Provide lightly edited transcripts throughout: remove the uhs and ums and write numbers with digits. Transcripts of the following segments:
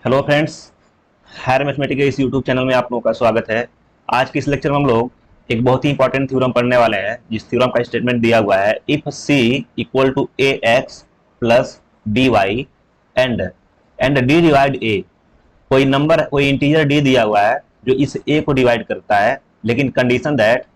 Hello friends, higher mathematics के इस YouTube channel में आप लोगों का स्वागत है। आज के इस लेक्चर में हम लोग एक बहुत ही इंपॉर्टेंट थ्योरम पढ़ने वाले हैं, जिस थ्योरम का स्टेटमेंट दिया हुआ है if c equal to A x plus d y and d divide a. कोई नंबर, कोई इंटीजर डी दिया हुआ है जो इस ए को डिवाइड करता है, लेकिन condition that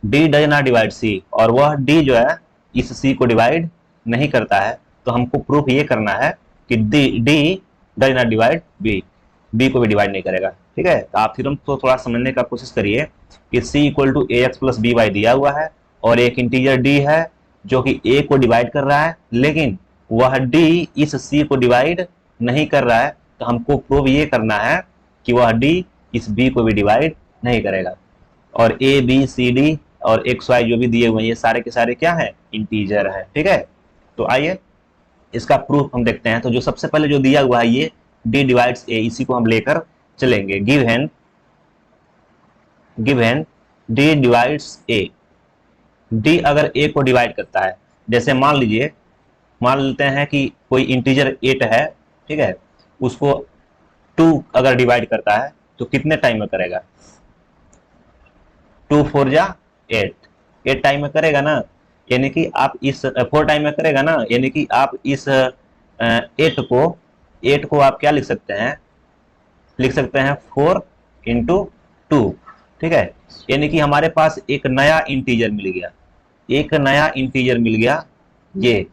d does not divide c, और वह डी जो है इस सी को डिवाइड नहीं करता है। तो हमको प्रूफ ये करना है कि D does not divide B को भी डिवाइड नहीं करेगा। ठीक है, तो आप थ्योरम को थोड़ा समझने का कोशिश करिए कि c equal to A x plus B Y दिया हुआ है और एक इंटीजर d है जो कि a को डिवाइड कर रहा है, लेकिन वह d इस c को डिवाइड नहीं कर रहा है। तो हमको प्रूव ये करना है कि वह d इस b को भी डिवाइड नहीं करेगा। और a b c d और x y जो भी दिए हुए हैं ये सारे के सारे क्या है, इंटीजर है। ठीक है, तो आइए इसका प्रूफ हम देखते हैं। तो जो सबसे पहले जो दिया हुआ है ये d डिवाइड्स a, इसी को हम लेकर चलेंगे। Given d divides a, d अगर a को डिवाइड करता है, जैसे मान लेते हैं कि कोई इंटीजर 8 है, ठीक है, उसको 2 अगर डिवाइड करता है तो कितने टाइम में करेगा? 2 4 जा 8 टाइम में करेगा ना, यानी कि आप इस 4 टाइम में करेगा ना, यानी कि आप इस 8 को आप क्या लिख सकते हैं, 4 इंटू 2। ठीक है, यानी कि हमारे पास एक नया इंटीजर मिल गया, ये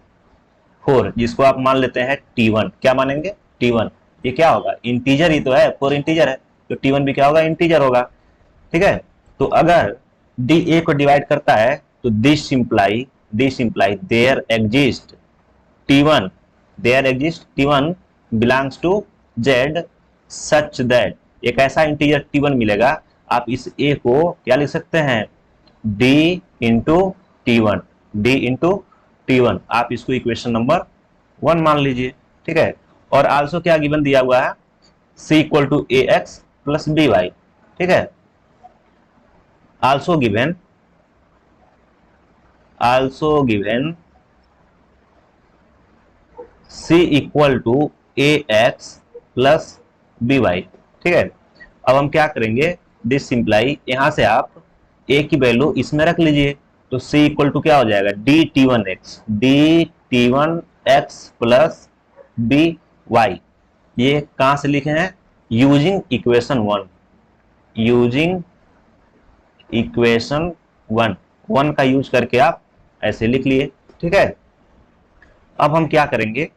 4, जिसको आप मान लेते हैं t1। क्या मानेंगे? t1। ये क्या होगा? इंटीजर ही तो है, 4 इंटीजर है, तो t1 भी क्या होगा? इंटीजर होगा। ठीक है, तो अगर d a को डिवाइड करता है तो this imply there exist t1 belongs to z such that, एक ऐसा इंटीजर t1 मिलेगा, आप इस a को क्या लिख सकते हैं? d इंटू t1, आप इसको इक्वेशन नंबर 1 मान लीजिए। ठीक है, और आल्सो क्या गिवन दिया हुआ है? c equal to A x plus B Y. ठीक है, also given c equal to A x plus B Y. ठीक है, अब हम क्या करेंगे? दिस सिंप्लाई, यहां से आप a की वैल्यू इसमें रख लीजिए, तो c इक्वल टू क्या हो जाएगा? D T one X plus B Y. ये कहां से लिखे हैं? यूजिंग इक्वेशन 1 का यूज करके आप ऐसे लिख लिए। ठीक है, अब हम क्या करेंगे?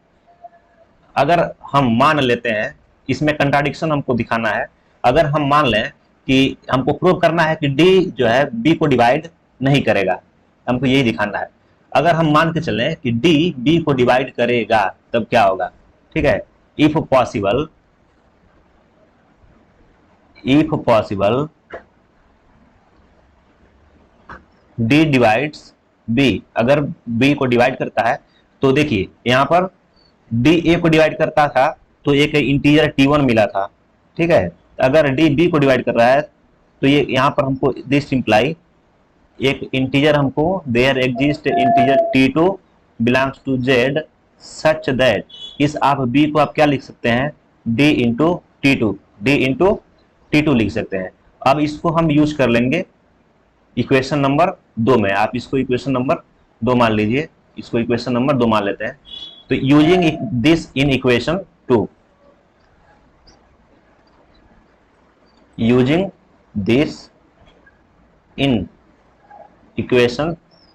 अगर हम मान लेते हैं, इसमें कंट्राडिक्शन हमको दिखाना है। अगर हम मान लें कि हमको प्रूव करना है कि डी जो है बी को डिवाइड नहीं करेगा, हमको यही दिखाना है। अगर हम मान के चलें कि डी बी को डिवाइड करेगा तब क्या होगा? ठीक है, if possible D divides B, अगर बी को डिवाइड करता है तो देखिए यहां पर डी ए को डिवाइड करता था तो एक इंटीजर t1 मिला था। ठीक है, अगर डी बी को डिवाइड कर रहा है तो ये यहां पर हमको दिस इंप्लाई एक इंटीजर हमको there exist integer t2 belongs to z such that, इस आप b को आप क्या लिख सकते हैं? d इंटू टी टू लिख सकते हैं। अब इसको हम यूज कर लेंगे इक्वेशन नंबर 2 में। आप इसको इक्वेशन नंबर 2 मान लीजिए, इसको इक्वेशन नंबर 2 मान लेते हैं। तो using this in equation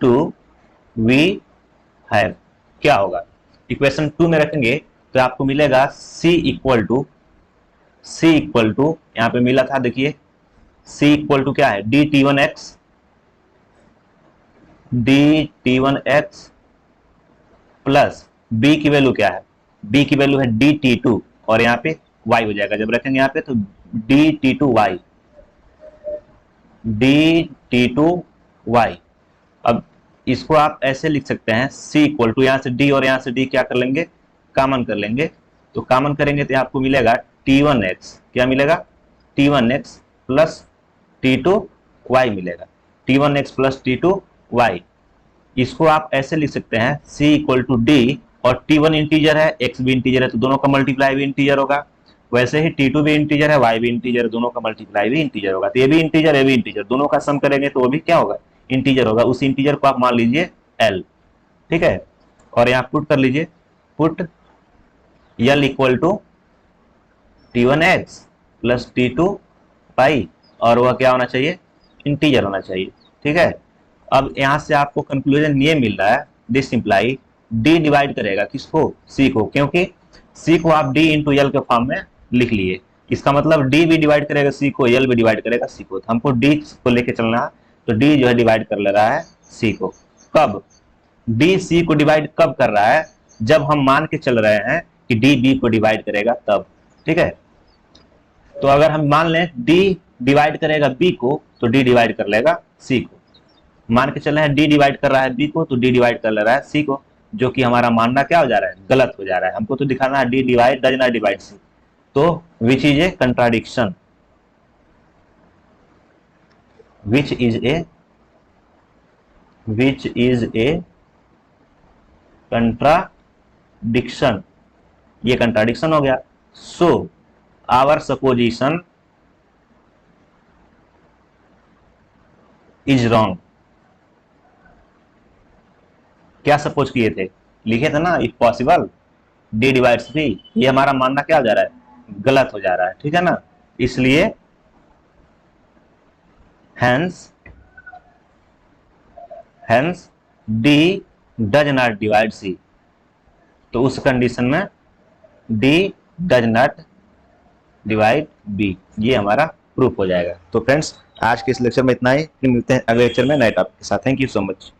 2, we have, क्या होगा? इक्वेशन 2 में रखेंगे तो आपको मिलेगा c इक्वल टू यहां पे मिला था, देखिए c इक्वल टू क्या है? D T one X plus b की वैल्यू क्या है? b की वैल्यू है डी टी टू, और यहाँ पे y हो जाएगा। जब रखेंगे यहाँ पे तो डी टी टू वाई। अब इसको आप ऐसे लिख सकते हैं, c इक्वल टू, यहाँ से d और यहाँ से d क्या कर लेंगे? कॉमन कर लेंगे। तो कॉमन करेंगे तो आपको मिलेगा t1x, क्या मिलेगा? t1x प्लस t2y मिलेगा, t1x प्लस t2y। इसको आप ऐसे लिख सकते हैं, c इक्वल टू डी, और t1 इंटीजर है, x भी इंटीजर है, तो दोनों का मल्टीप्लाई भी इंटीजर होगा। वैसे ही T2 भी इंटीजर है, Y भी इंटीजर, दोनों का मल्टीप्लाई भी इंटीजर होगा। तो ये भी इंटीजर, ये भी इंटीजर, दोनों का सम करेंगे तो वो भी क्या होगा, इंटीजर होगा। उस इंटीजर को आप मान लीजिए L, ठीक है। और यहाँ पुट कर लीजिए, put L equal to T1x plus T2y, और वह क्या होना चाहिए, इंटीजर होना चाहिए, ठीक है। अब यहाँ से आपको कंक्लूजन ये मिल रहा है, दिस इंप्लाई D डिवाइड करेगा किसको, C को, क्योंकि C को आप D इंटू एल के फॉर्म में लिख लिए। इसका मतलब D भी डिवाइड करेगा C को, L भी डिवाइड करेगा C को। तो हमको D को लेके चलना है, तो D जो है डिवाइड कर ले रहा है C को। कब D C को डिवाइड कब कर रहा है, जब हम मान के चल रहे हैं कि D B को डिवाइड करेगा तब, ठीक है। तो अगर हम मान लें D डिवाइड करेगा B को, तो D डिवाइड कर लेगा C को। मान के चल रहे हैं D डिवाइड कर रहा है B को, तो D डिवाइड कर ले रहा है C को, जो कि हमारा मानना क्या हो जा रहा है, गलत हो जा रहा है। हमको तो दिखाना है D divide does not divide C, तो which is a contradiction, which is a contradiction, ये कंट्राडिक्शन हो गया। So our supposition is wrong. क्या सपोज किए थे, लिखे थे ना, if possible D divides B, ये हमारा मानना क्या हो जा रहा है, गलत हो जा रहा है, ठीक है ना। इसलिए hence D does not divide C, तो उस कंडीशन में D does not divide B, ये हमारा प्रूफ हो जाएगा। तो फ्रेंड्स आज के इस लेक्चर में इतना ही, मिलते हैं अगले लेक्चर में नए टॉपिक के साथ। Thank you so much.